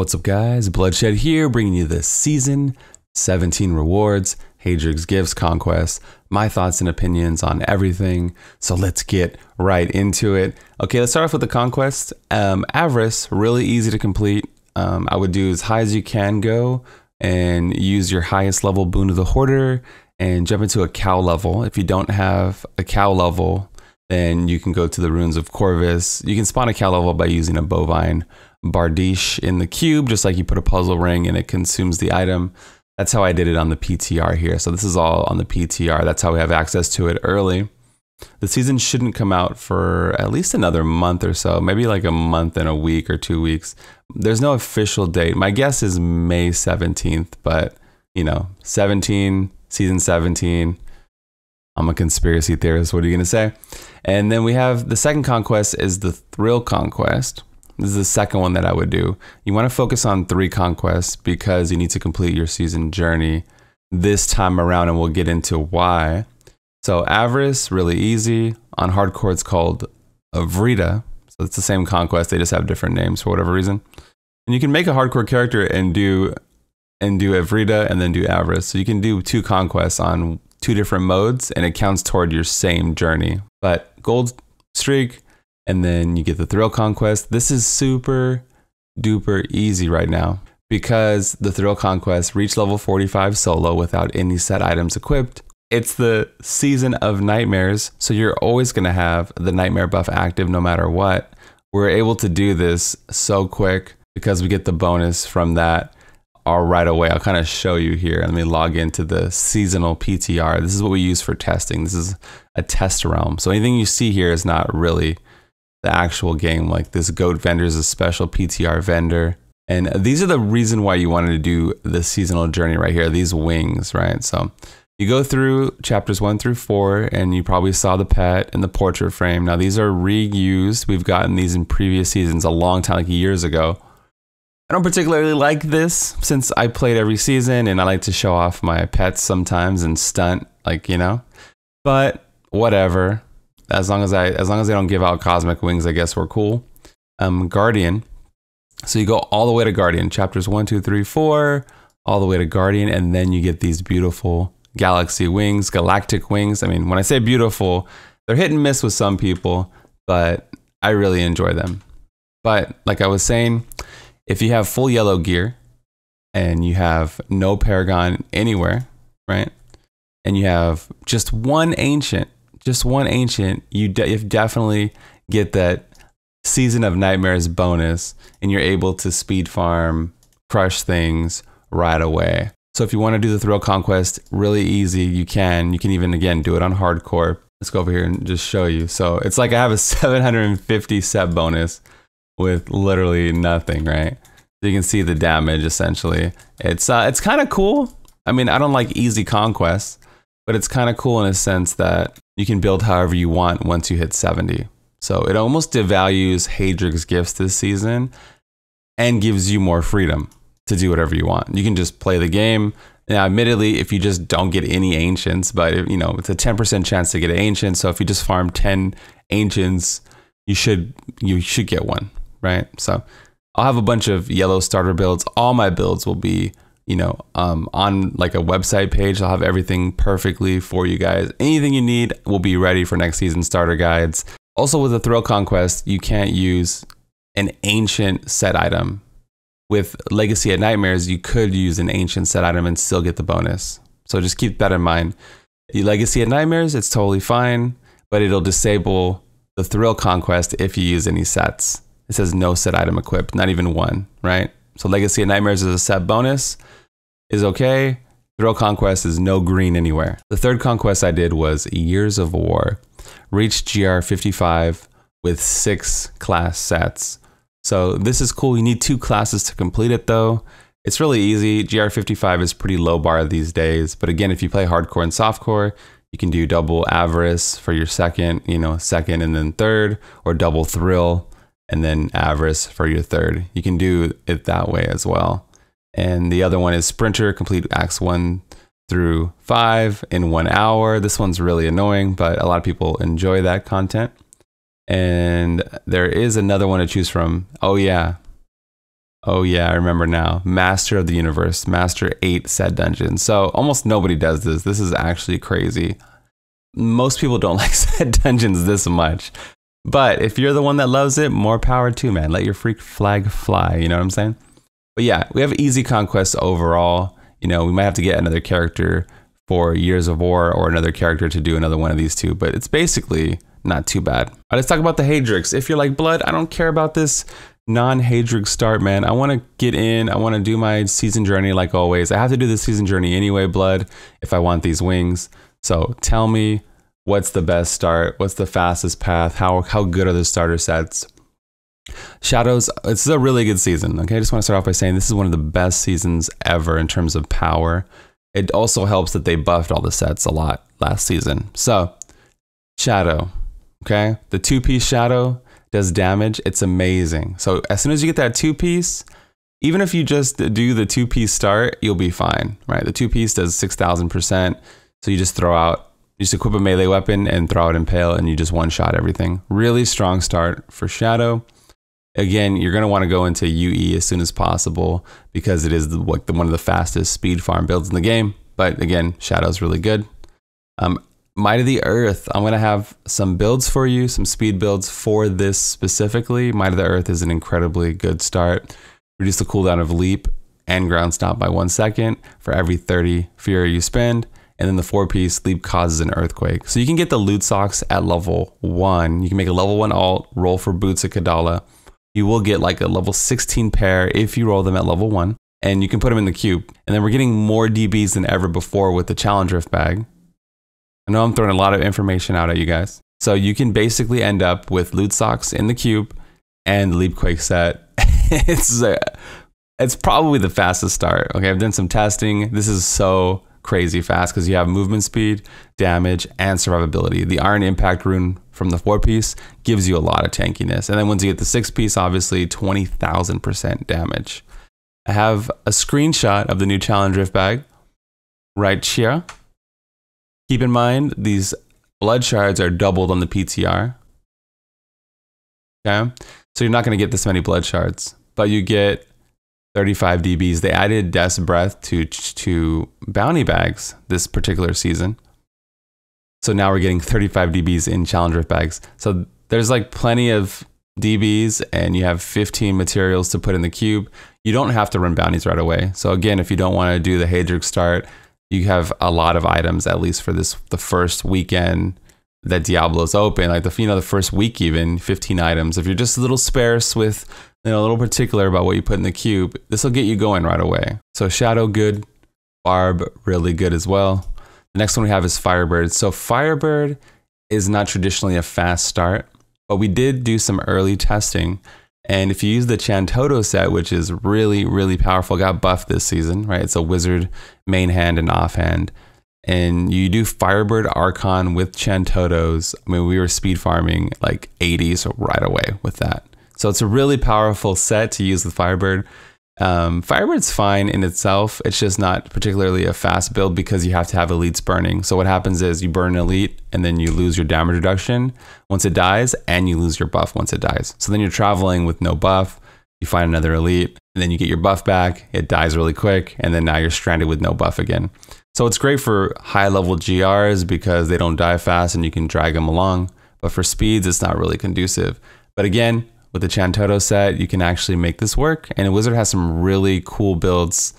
What's up guys, Bluddshed here, bringing you the Season 17 rewards, Haedrig's Gifts, Conquest, my thoughts and opinions on everything. So let's get right into it. Okay, let's start off with the Conquest. Avarice, really easy to complete. I would do as high as you can go and use your highest level Boon of the Hoarder and jump into a cow level. If you don't have a cow level, then you can go to the Runes of Corvus. You can spawn a cow level by using a bovine Bardiche in the cube, just like you put a puzzle ring and it consumes the item. That's how I did it on the PTR here. So this is all on the PTR. That's how we have access to it early. The season shouldn't come out for at least another month or so, maybe like a month and a week or 2 weeks. There's no official date. My guess is May 17th, but you know, 17, season 17. I'm a conspiracy theorist. What are you going to say? And then we have the second conquest is the Thrill Conquest. This is the second one that I would do. You want to focus on 3 conquests because you need to complete your season journey this time around, and we'll get into why. So Avarice, really easy. On hardcore, it's called Avrita. So it's the same conquest. They just have different names for whatever reason. And you can make a hardcore character and do Avrita and then do Avarice. So you can do 2 conquests on 2 different modes, and it counts toward your same journey. But gold streak, and then you get the Thrill Conquest. This is super duper easy right now because the Thrill Conquest reach level 45 solo without any set items equipped. It's the Season of Nightmares, so you're always going to have the Nightmare buff active no matter what. We're able to do this so quick because we get the bonus from that all right away. I'll kind of show you here. Let me log into the seasonal PTR. This is what we use for testing. This is a test realm. So anything you see here is not really the actual game. Like this goat vendor is a special PTR vendor. And these are the reason why you wanted to do the seasonal journey right here, these wings, right? So you go through chapters 1 through 4 and you probably saw the pet and the portrait frame. Now these are reused. We've gotten these in previous seasons a long time, like years ago. I don't particularly like this since I played every season and I like to show off my pets sometimes and stunt, like, you know, but whatever. As long as they don't give out cosmic wings, I guess we're cool. Guardian. So you go all the way to Guardian, chapters 1, 2, 3, 4, all the way to Guardian, and then you get these beautiful galaxy wings, galactic wings. I mean, when I say beautiful, they're hit and miss with some people, but I really enjoy them. But like I was saying, if you have full yellow gear and you have no Paragon anywhere, right? And you have just one ancient, you definitely get that Season of Nightmares bonus and you're able to speed farm, crush things right away. So if you want to do the Thrill Conquest, really easy, you can even, again, do it on hardcore. Let's go over here and just show you. So it's like I have a 750 set bonus with literally nothing, right? So you can see the damage essentially. It's kind of cool. I mean, I don't like easy conquests, but it's kind of cool in a sense that you can build however you want once you hit 70. So it almost devalues Haedrig's Gifts this season and gives you more freedom to do whatever you want. You can just play the game. Now, admittedly, if you just don't get any ancients, but you know, it's a 10% chance to get an ancient. So if you just farm 10 ancients, you should get one, right? So I'll have a bunch of yellow starter builds. All my builds will be, you know, on like a website page. I'll have everything perfectly for you guys. Anything you need will be ready for next season starter guides. Also with the Thrill Conquest, you can't use an ancient set item. With Legacy at Nightmares, you could use an ancient set item and still get the bonus. So just keep that in mind. The Legacy at Nightmares, it's totally fine, but it'll disable the Thrill Conquest if you use any sets. It says no set item equipped, not even one, right? So Legacy of Nightmares is a set bonus, is okay. Thrill Conquest is no green anywhere. The third conquest I did was Years of War. Reached GR 55 with 6 class sets. So this is cool. You need 2 classes to complete it though. It's really easy. GR 55 is pretty low bar these days. But again, if you play hardcore and softcore, you can do double Avarice for your second, you know, second and then third, or double Thrill and then Avarice for your third. You can do it that way as well. And the other one is Sprinter, complete acts 1 through 5 in 1 hour. This one's really annoying, but a lot of people enjoy that content. And there is another one to choose from. Oh yeah, Oh yeah, I remember now. Master of the Universe, Master 8 set dungeons. So almost nobody does this. This is actually crazy. Most people don't like set dungeons this much. But if you're the one that loves it, more power to, man. Let your freak flag fly, you know what I'm saying? But yeah, we have easy conquests overall. You know, we might have to get another character for Years of War or another character to do another one of these two, but it's basically not too bad. All right, let's talk about the Haedrigs. If you're like, Blood, I don't care about this non-Haedrig start, man. I want to get in. I want to do my season journey like always. I have to do the season journey anyway, Blood, if I want these wings. So tell me, what's the best start? What's the fastest path? How good are the starter sets? Shadows, it's a really good season. Okay, I just want to start off by saying this is one of the best seasons ever in terms of power. It also helps that they buffed all the sets a lot last season. So, Shadow, okay? The 2-piece Shadow does damage. It's amazing. So as soon as you get that 2-piece, even if you just do the 2-piece start, you'll be fine, right? The 2-piece does 6,000%. So you just throw out, you just equip a melee weapon and throw out Impale and you just one-shot everything. Really strong start for Shadow. Again, you're going to want to go into UE as soon as possible because it is one of the fastest speed farm builds in the game. But again, Shadow's really good. Might of the Earth, I'm going to have some builds for you, some speed builds for this specifically. Might of the Earth is an incredibly good start. Reduce the cooldown of Leap and Ground Stomp by 1 second for every 30 Fury you spend. And then the 4-piece Leap causes an Earthquake. So you can get the Loot Socks at level 1. You can make a level 1 alt, roll for Boots at Kadala. You will get like a level 16 pair if you roll them at level 1. And you can put them in the cube. And then we're getting more DBs than ever before with the Challenge Rift bag. I know I'm throwing a lot of information out at you guys. So you can basically end up with Loot Socks in the cube and Leapquake set. It's probably the fastest start. Okay, I've done some testing. This is so crazy fast because you have movement speed, damage, and survivability. The Iron Impact rune from the 4-piece gives you a lot of tankiness. And then once you get the 6-piece, obviously 20,000% damage. I have a screenshot of the new Challenge Rift bag right here. Keep in mind, these blood shards are doubled on the PTR. Okay, so you're not going to get this many blood shards, but you get 35 DBs. They added Death's Breath to bounty bags this particular season. So now we're getting 35 DBs in Challenge Rift bags. So there's like plenty of DBs and you have 15 materials to put in the cube. You don't have to run bounties right away. So again, if you don't want to do the Haedrig start, you have a lot of items, at least for the first weekend that Diablo's open, like the first week even, 15 items. If you're just a little sparse with, a little particular about what you put in the cube, this will get you going right away. So Shadow good, Barb really good as well. The next one we have is Firebird. So Firebird is not traditionally a fast start, but we did do some early testing. And if you use the Chantoto set, which is really, really powerful, got buffed this season, right? It's a wizard main hand and offhand. And you do Firebird Archon with Chantotos. I mean, we were speed farming like 80s right away with that. So it's a really powerful set to use with Firebird. Firebird's fine in itself. It's just not particularly a fast build because you have to have elites burning. So what happens is you burn an elite and then you lose your damage reduction once it dies, and you lose your buff once it dies. So then you're traveling with no buff. You find another elite and then you get your buff back. It dies really quick. And then now you're stranded with no buff again. So it's great for high level GRs because they don't die fast and you can drag them along. But for speeds, it's not really conducive. But again, with the Chantoto set, you can actually make this work. And Wizard has some really cool builds,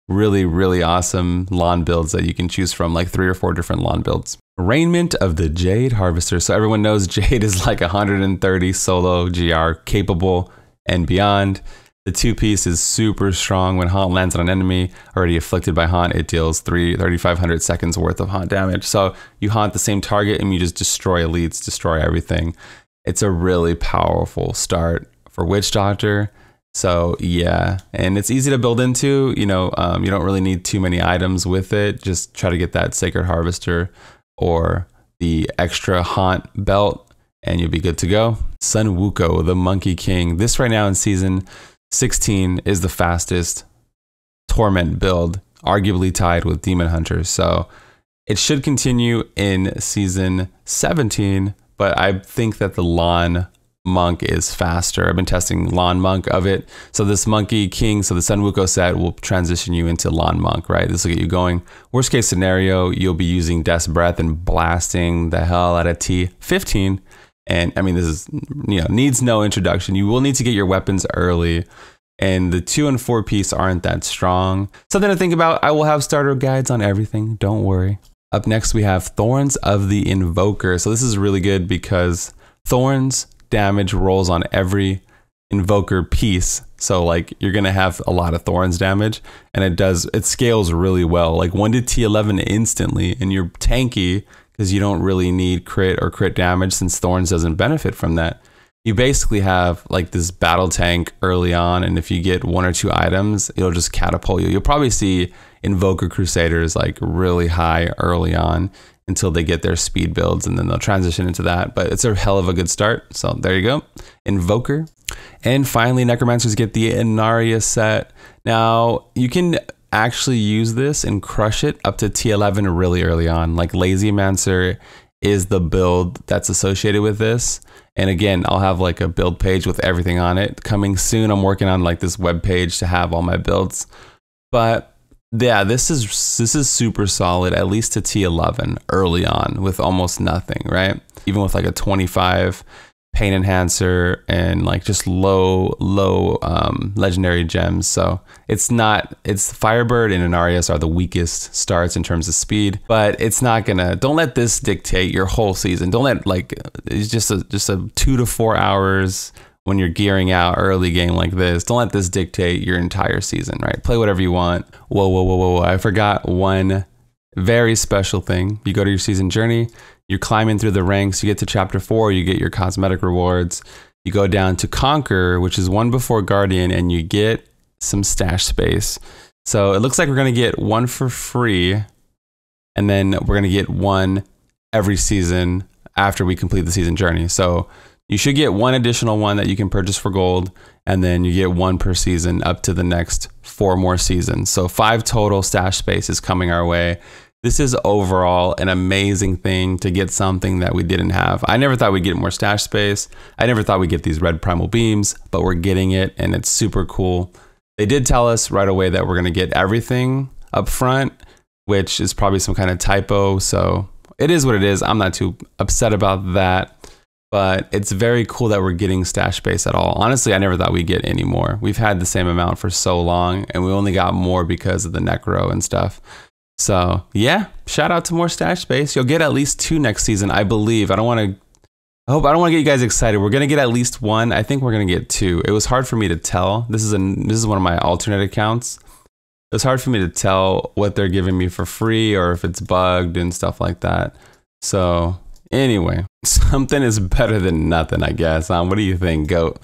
really, really awesome lawn builds that you can choose from, like 3 or 4 different lawn builds. Raiment of the Jade Harvester. So everyone knows Jade is like 130 solo GR capable and beyond. The 2-piece is super strong. When Haunt lands on an enemy already afflicted by Haunt, it deals 3,500 seconds worth of Haunt damage. So you Haunt the same target and you just destroy elites, destroy everything. It's a really powerful start for Witch Doctor. So yeah, and it's easy to build into, you don't really need too many items with it. Just try to get that Sacred Harvester or the extra Haunt belt and you'll be good to go. Sun Wuko, the Monkey King. This right now in season 16 is the fastest Torment build, arguably tied with Demon Hunters. So it should continue in season 17. But I think that the Lawn monk is faster. I've been testing Lawn Monk of it. So this Monkey King, so the Sun Wukong set will transition you into Lawn Monk, right? This will get you going. Worst case scenario, you'll be using Death's Breath and blasting the hell out of T15. And I mean, this is, you know, needs no introduction. You will need to get your weapons early. And the 2 and 4 piece aren't that strong. Something to think about. I will have starter guides on everything. Don't worry. Up next, we have Thorns of the Invoker. So this is really good because Thorns damage rolls on every Invoker piece. So like you're going to have a lot of Thorns damage, and it scales really well. Like 1 to T11 instantly, and you're tanky because you don't really need crit or crit damage since Thorns doesn't benefit from that. You basically have like this battle tank early on, and if you get 1 or 2 items, it'll just catapult you. You'll probably see Invoker Crusaders like really high early on until they get their speed builds, and then they'll transition into that. But it's a hell of a good start. So there you go, Invoker. And finally, Necromancers get the Inarius set. Now you can actually use this and crush it up to T11 really early on. Like Lazy Mancer is the build that's associated with this. And again, I'll have like a build page with everything on it coming soon. I'm working on like this web page to have all my builds. But yeah, this is super solid, at least to T11 early on with almost nothing, right? Even with like a 25 pain enhancer and like just low legendary gems. So it's Firebird and Inarius are the weakest starts in terms of speed, but it's not gonna, don't let this dictate your whole season. Don't let like, it's just a 2 to 4 hours when you're gearing out early game like this. Don't let this dictate your entire season, right? Play whatever you want. Whoa. I forgot one very special thing. You go to your season journey, you're climbing through the ranks, you get to chapter 4, you get your cosmetic rewards. You go down to Conquer, which is one before Guardian, and you get some stash space. So it looks like we're gonna get 1 for free, and then we're gonna get 1 every season after we complete the season journey. So you should get 1 additional one that you can purchase for gold, and then you get 1 per season up to the next 4 more seasons. So 5 total stash space is coming our way. This is overall an amazing thing to get something that we didn't have. I never thought we'd get more stash space. I never thought we'd get these red primal beams, but we're getting it, and it's super cool. They did tell us right away that we're gonna get everything up front, which is probably some kind of typo. So it is what it is. I'm not too upset about that. But it's very cool that we're getting stash space at all. Honestly, I never thought we'd get any more. We've had the same amount for so long, and we only got more because of the Necro and stuff. So yeah, shout out to more stash space. You'll get at least 2 next season, I believe. I don't want to get you guys excited. We're gonna get at least 1. I think we're gonna get 2. It was hard for me to tell. This is one of my alternate accounts. It was hard for me to tell what they're giving me for free or if it's bugged and stuff like that. So anyway, something is better than nothing, I guess. What do you think, Goat?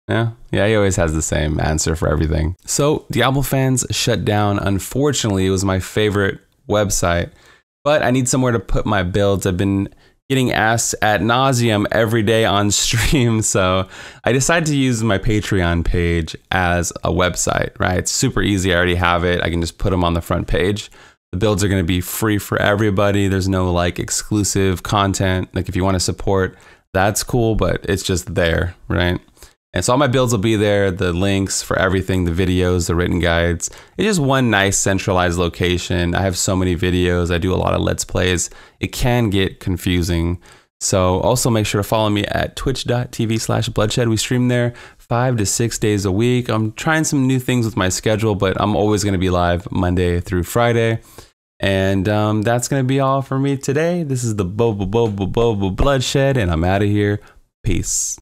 Yeah, he always has the same answer for everything. So Diablo fans shut down. Unfortunately, it was my favorite website, but I need somewhere to put my builds. I've been getting asked ad nauseum every day on stream, so I decided to use my Patreon page as a website, right? It's super easy. I already have it. I can just put them on the front page. The builds are going to be free for everybody. There's no like exclusive content. Like if you want to support, that's cool, but it's just there, right? And so all my builds will be there, the links for everything, the videos, the written guides. It's just one nice centralized location. I have so many videos. I do a lot of Let's Plays. It can get confusing. So also make sure to follow me at twitch.tv/bloodshed. We stream there 5 to 6 days a week. I'm trying some new things with my schedule, but I'm always going to be live Monday through Friday. And that's going to be all for me today. This is the Bloodshed, and I'm out of here. Peace.